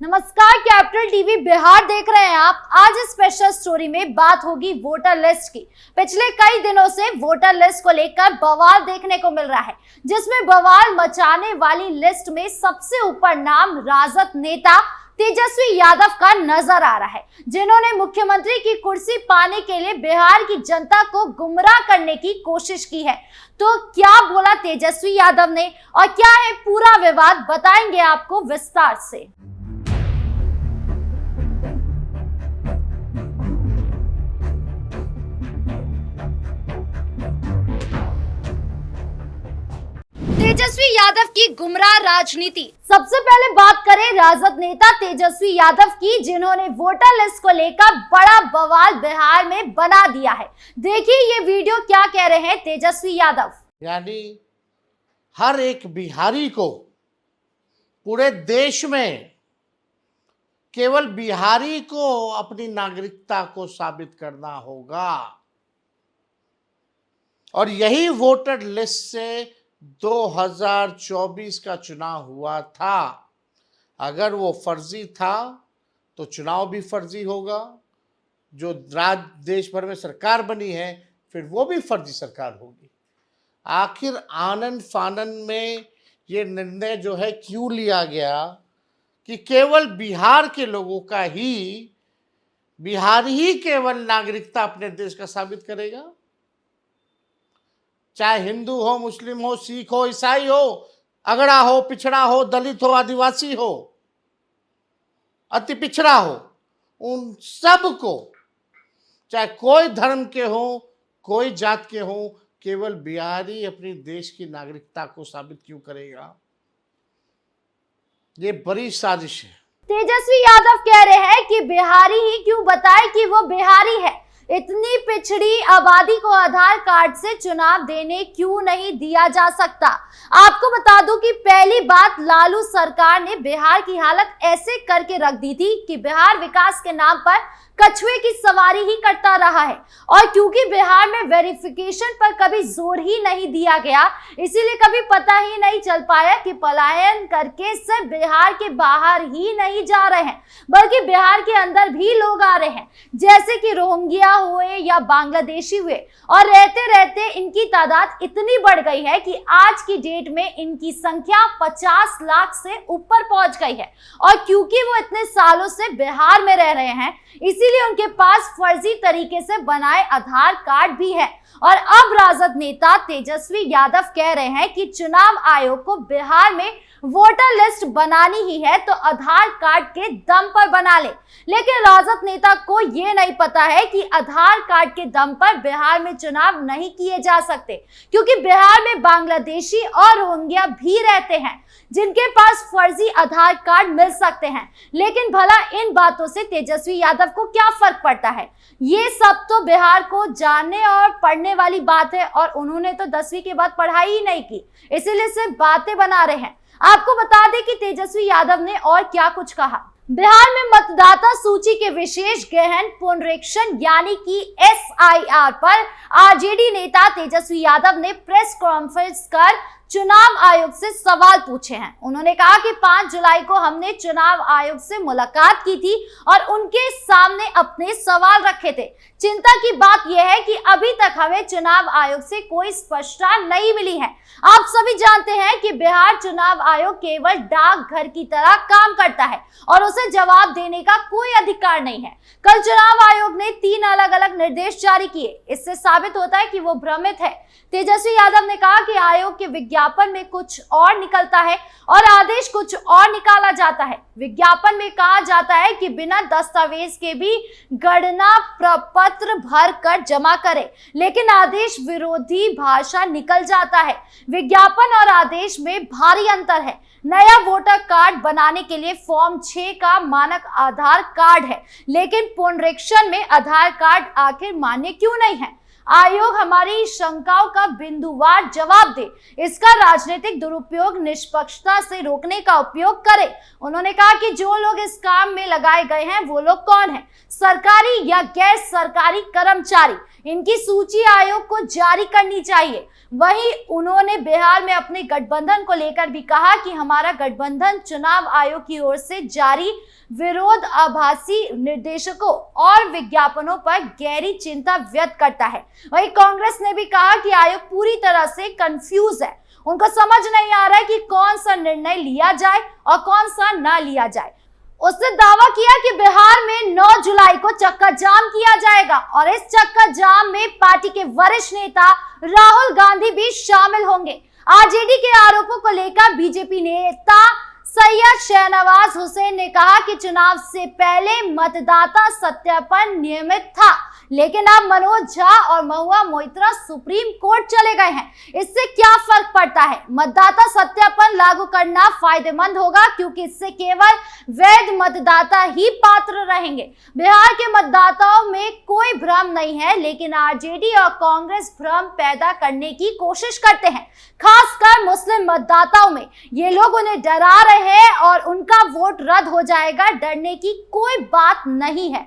नमस्कार, capital TV Bihar देख रहे हैं आप। आज इस स्पेशल स्टोरी में बात होगी वोटर लिस्ट की। पिछले कई दिनों से वोटर लिस्ट को लेकर बवाल देखने को मिल रहा है, जिसमें बवाल मचाने वाली लिस्ट में सबसे ऊपर नाम राजद नेता तेजस्वी यादव का नजर आ रहा है, जिन्होंने मुख्यमंत्री की कुर्सी पाने के लिए बिहार की जनता को गुमराह करने की कोशिश की है। तो क्या बोला तेजस्वी यादव ने और क्या है पूरा विवाद, बताएंगे आपको विस्तार से। तेजस्वी यादव की गुमराह राजनीति। सबसे पहले बात करें राजद नेता तेजस्वी यादव की, जिन्होंने वोटर लिस्ट को लेकर बड़ा बवाल बिहार में बना दिया है। देखिए ये वीडियो क्या कह रहे हैं तेजस्वी यादव। यानी हर एक बिहारी को पूरे देश में केवल बिहारी को अपनी नागरिकता को साबित करना होगा, और यही वोटर लिस्ट से 2024 का चुनाव हुआ था। अगर वो फर्जी था तो चुनाव भी फर्जी होगा। जो देश भर में सरकार बनी है फिर वो भी फर्जी सरकार होगी। आखिर आनन फानन में ये निर्णय जो है क्यों लिया गया कि केवल बिहार के लोगों का ही, बिहार ही केवल नागरिकता अपने देश का साबित करेगा? चाहे हिंदू हो, मुस्लिम हो, सिख हो, ईसाई हो, अगड़ा हो, पिछड़ा हो, दलित हो, आदिवासी हो, अति पिछड़ा हो, उन सब को, चाहे कोई धर्म के हो, कोई जात के हो, केवल बिहारी अपनी देश की नागरिकता को साबित क्यों करेगा? ये बड़ी साजिश है। तेजस्वी यादव कह रहे हैं कि बिहारी ही क्यों बताए कि वो बिहारी है। इतनी पिछड़ी आबादी को आधार कार्ड से चुनाव देने क्यों नहीं दिया जा सकता? आपको बता दूं कि पहली बात, लालू सरकार ने बिहार की हालत ऐसे करके रख दी थी कि बिहार विकास के नाम पर कछुए की सवारी ही करता रहा है। और क्योंकि बिहार में वेरिफिकेशन पर कभी जोर ही नहीं दिया गया, इसीलिए कभी पता ही नहीं चल पाया कि पलायन करके सिर्फ बिहार के बाहर ही नहीं जा रहे हैं, बल्कि बिहार के अंदर भी लोग आ रहे हैं, जैसे कि रोहिंग्या हुए या बांग्लादेशी हुए। और रहते रहते इनकी तादाद इतनी बढ़ गई है कि आज की डेट में इनकी संख्या 50 लाख से ऊपर पहुंच गई है। और क्योंकि वो इतने सालों से बिहार में रह रहे हैं, इसीलिए उनके पास फर्जी तरीके से बनाए आधार कार्ड भी है। और अब राजद नेता तेजस्वी यादव कह रहे हैं कि चुनाव आयोग को बिहार में वोटर लिस्ट बनानी ही है तो आधार कार्ड के दम पर बना ले। लेकिन राजद नेता को यह नहीं पता है कि आधार कार्ड के दम पर बिहार में चुनाव नहीं किए जा सकते, क्योंकि बिहार में बांग्लादेशी और रोहिंग्या भी रहते हैं जिनके पास फर्जी आधार कार्ड मिल सकते हैं। लेकिन भला इन बातों से तेजस्वी यादव को क्या फर्क पड़ता है? ये सब तो बिहार को जानने और पढ़ने वाली बात है, और उन्होंने तो 10वीं के बाद पढ़ाई ही नहीं की, इसीलिए सिर्फ बातें बना रहे हैं। आपको बता दें कि तेजस्वी यादव ने और क्या कुछ कहा। बिहार में मतदाता सूची के विशेष गहन पुनरीक्षण यानी कि SIR पर आरजेडी नेता तेजस्वी यादव ने प्रेस कॉन्फ्रेंस कर चुनाव आयोग से सवाल पूछे हैं। उन्होंने कहा कि 5 जुलाई को हमने चुनाव आयोग से मुलाकात की थी और उनके सामने अपने सवाल रखे थे। चिंता की बात यह है कि अभी तक हमें चुनाव आयोग से कोई स्पष्टता नहीं मिली है। आप सभी जानते हैं कि बिहार चुनाव आयोग केवल डाकघर की तरह काम करता है और उसे जवाब देने का कोई अधिकार नहीं है। कल चुनाव आयोग ने 3 अलग अलग निर्देश जारी किए। इससे साबित होता है कि वो भ्रमित है। तेजस्वी यादव ने कहा कि आयोग के विज्ञापन में कुछ और निकलता है और आदेश कुछ और निकाला जाता है। विज्ञापन में कहा जाता है कि बिना दस्तावेज के भी गणना प्रपत्र भर कर जमा करें, लेकिन आदेश विरोधी भाषा निकल जाता है। विज्ञापन और आदेश में भारी अंतर है। नया वोटर कार्ड बनाने के लिए फॉर्म 6 का मानक आधार कार्ड है, लेकिन पुनरीक्षण में आधार कार्ड आखिर मान्य क्यों नहीं है? आयोग हमारी शंकाओं का बिंदुवार जवाब दे, इसका राजनीतिक दुरुपयोग निष्पक्षता से रोकने का उपयोग करे। उन्होंने कहा कि जो लोग इस काम में लगाए गए हैं वो लोग कौन हैं, सरकारी या गैर सरकारी कर्मचारी, इनकी सूची आयोग को जारी करनी चाहिए। वहीं उन्होंने बिहार में अपने गठबंधन को लेकर भी कहा कि हमारा गठबंधन चुनाव आयोग की ओर से जारी विरोधाभासी निर्देशकों और विज्ञापनों पर गहरी चिंता व्यक्त करता है। वहीं कांग्रेस ने भी कहा कि आयोग पूरी तरह से कंफ्यूज है, उनको समझ नहीं आ रहा है कि कौन सा निर्णय लिया जाए और कौन सा ना लिया जाए। उसने दावा किया कि बिहार में 9 जुलाई को चक्का जाम किया जाएगा और इस चक्का जाम में पार्टी के वरिष्ठ नेता राहुल गांधी भी शामिल होंगे। आरजेडी के आरोपों को लेकर बीजेपी नेता सैयद शहनवाज हुसैन ने कहा कि चुनाव से पहले मतदाता सत्यापन नियमित था, लेकिन अब मनोज झा और महुआ मोइत्रा सुप्रीम कोर्ट चले गए हैं। इससे क्या फर्क पड़ता है? मतदाता सत्यापन लागू करना फायदेमंद होगा क्योंकि इससे केवल वैध मतदाता ही पात्र रहेंगे। बिहार के मतदाताओं में कोई भ्रम नहीं है, लेकिन आरजेडी और कांग्रेस भ्रम पैदा करने की कोशिश करते हैं, खासकर मुस्लिम मतदाताओं में। ये लोग उन्हें डरा रहे हैं और उनका वोट रद्द हो जाएगा, डरने की कोई बात नहीं है।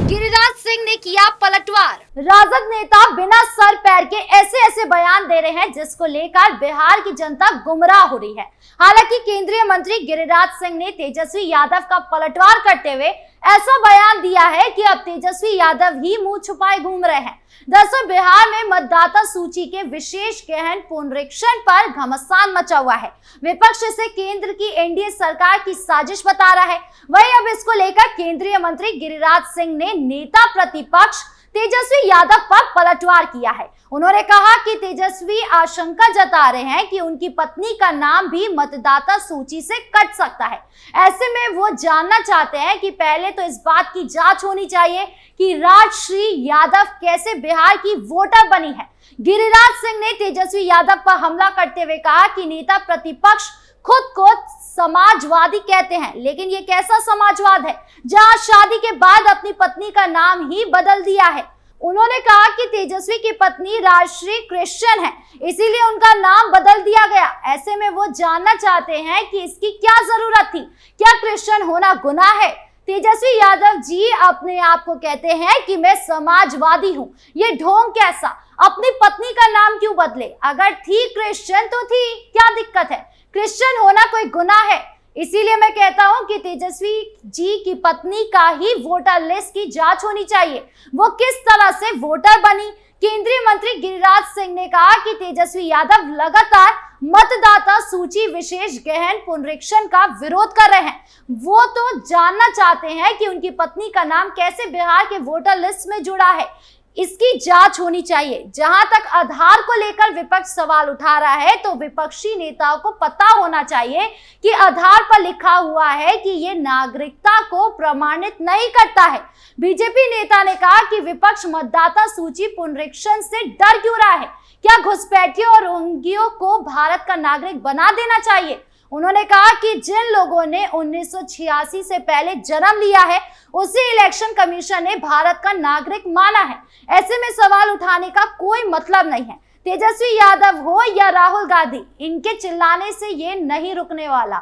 गिरिराज सिंह ने किया पलटवार। राजद नेता बिना सर पैर के ऐसे बयान दे रहे हैं जिसको लेकर बिहार की जनता गुमराह हो रही है। हालांकि केंद्रीय मंत्री गिरिराज सिंह ने तेजस्वी यादव का पलटवार करते हुए ऐसा बयान दिया है कि अब तेजस्वी यादव ही मुंह छुपाए घूम रहे हैं। दरअसल बिहार में मतदाता सूची के विशेष गहन पुनरीक्षण पर घमासान मचा हुआ है। विपक्ष इसे केंद्र की एनडीए सरकार की साजिश बता रहा है। वहीं अब इसको लेकर केंद्रीय मंत्री गिरिराज सिंह ने नेता प्रतिपक्ष तेजस्वी यादव पर पलटवार किया है। उन्होंने कहा कि तेजस्वी आशंका जता रहे हैं कि उनकी पत्नी का नाम भी मतदाता सूची से कट सकता है। ऐसे में वो जानना चाहते हैं कि पहले तो इस बात की जांच होनी चाहिए कि राजश्री यादव कैसे बिहार की वोटर बनी है। गिरिराज सिंह ने तेजस्वी यादव पर हमला करते हुए कहा कि नेता प्रतिपक्ष खुद को समाजवादी कहते हैं, लेकिन ये कैसा समाजवाद है जहां शादी के बाद अपनी पत्नी का नाम ही बदल दिया है। उन्होंने कहा कि तेजस्वी की पत्नी राजश्री क्रिश्चियन है, इसीलिए उनका नाम बदल दिया गया। ऐसे में वो जानना चाहते हैं कि इसकी क्या जरूरत थी, क्या क्रिश्चियन होना गुनाह है? तेजस्वी यादव जी अपने आप को कहते हैं कि मैं समाजवादी हूँ, ये ढोंग कैसा? अपनी पत्नी का नाम क्यों बदले? अगर थी क्रिश्चियन तो थी, क्या दिक्कत है? क्रिश्चियन होना कोई गुनाह है? इसीलिए मैं कहता हूं कि तेजस्वी जी की पत्नी का ही वोटर लिस्ट की जांच होनी चाहिए, वो किस तरह से वोटर बनी। केंद्रीय मंत्री गिरिराज सिंह ने कहा कि तेजस्वी यादव लगातार मतदाता सूची विशेष गहन पुनरीक्षण का विरोध कर रहे हैं। वो तो जानना चाहते हैं कि उनकी पत्नी का नाम कैसे बिहार के वोटर लिस्ट में जुड़ा है, इसकी जांच होनी चाहिए। जहां तक आधार को लेकर विपक्ष सवाल उठा रहा है, तो विपक्षी नेताओं को पता होना चाहिए कि आधार पर लिखा हुआ है कि ये नागरिकता को प्रमाणित नहीं करता है। बीजेपी नेता ने कहा कि विपक्ष मतदाता सूची पुनरीक्षण से डर क्यों रहा है? क्या घुसपैठियों और रोहिंग्यों को भारत का नागरिक बना देना चाहिए? उन्होंने कहा कि जिन लोगों ने 1986 से पहले जन्म लिया है उसे इलेक्शन कमीशन ने भारत का नागरिक माना है। ऐसे में सवाल उठाने का कोई मतलब नहीं है। तेजस्वी यादव हो या राहुल गांधी, इनके चिल्लाने से ये नहीं रुकने वाला।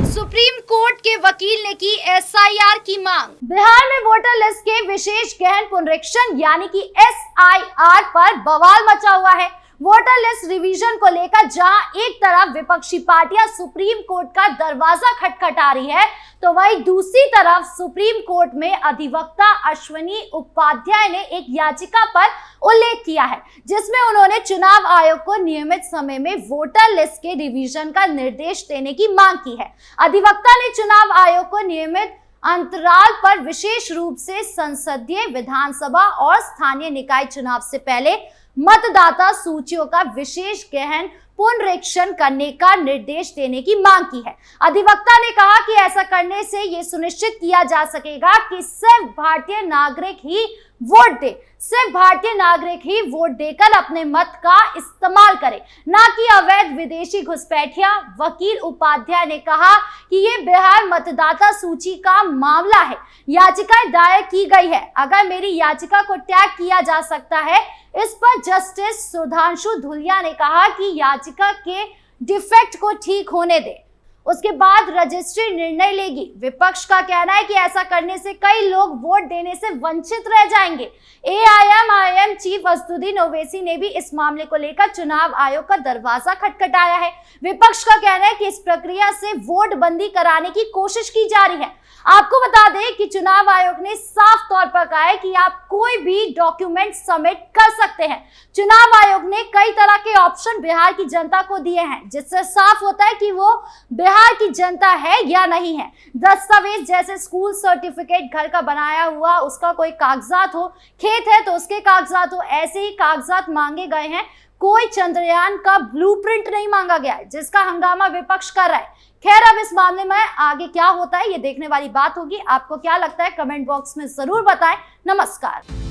सुप्रीम कोर्ट के वकील ने की एसआईआर की मांग। बिहार में वोटर लिस्ट के विशेष गहन पुनरीक्षण यानी कि एसआईआर पर बवाल मचा हुआ है। वोटर लिस्ट रिवीजन को लेकर जहां एक तरफ विपक्षी पार्टियां सुप्रीम कोर्ट का दरवाजा खटखटा रही है, तो वहीं दूसरी तरफ सुप्रीम कोर्ट में अधिवक्ता अश्विनी उपाध्याय ने एक याचिका पर उल्लेख किया है, जिसमें उन्होंने चुनाव आयोग को नियमित समय में वोटर लिस्ट के रिवीजन का निर्देश देने की मांग की है। अधिवक्ता ने चुनाव आयोग को नियमित अंतराल पर विशेष रूप से संसदीय, विधानसभा और स्थानीय निकाय चुनाव से पहले मतदाता सूचियों का विशेष गहन पुनरीक्षण करने का निर्देश देने की मांग की है। अधिवक्ता ने कहा कि ऐसा करने से यह सुनिश्चित किया जा सकेगा कि सिर्फ भारतीय नागरिक ही वोट दे, सिर्फ भारतीय नागरिक ही वोट देकर अपने मत का इस्तेमाल करें, ना कि अवैध विदेशी घुसपैठिया। वकील उपाध्याय ने कहा कि ये बिहार मतदाता सूची का मामला है, याचिका दायर की गई है। अगर मेरी याचिका को त्याग किया जा सकता है इस पर जस्टिस सुधांशु धुलिया ने कहा कि याचिका के डिफेक्ट को ठीक होने दे, उसके बाद रजिस्ट्री निर्णय लेगी। विपक्ष का कहना है कि ऐसा करने से कई लोग वोट देने से वंचित रह जाएंगे। AIMIM चीफ असदुद्दीन ओवैसी ने भी इस मामले को लेकर चुनाव आयोग का दरवाजा खटखटाया है। विपक्ष का कहना है कि इस प्रक्रिया से वोट बंदी कराने की कोशिश की जा रही है। आपको बता दें कि चुनाव आयोग ने साफ तौर पर कहा है कि आप कोई भी डॉक्यूमेंट सबमिट कर सकते हैं। चुनाव आयोग ने कई तरह के ऑप्शन बिहार की जनता को दिए हैं, जिससे साफ होता है कि वो बिहार की जनता है या नहीं है। दस्तावेज जैसे स्कूल सर्टिफिकेट, घर का बनाया हुआ उसका कोई कागजात हो, खेत है तो उसके कागजात हो, ऐसे ही कागजात मांगे गए हैं। कोई चंद्रयान का ब्लूप्रिंट नहीं मांगा गया है, जिसका हंगामा विपक्ष कर रहा है। खैर, अब इस मामले में आगे क्या होता है ये देखने वाली बात होगी। आपको क्या लगता है कमेंट बॉक्स में जरूर बताएं। नमस्कार।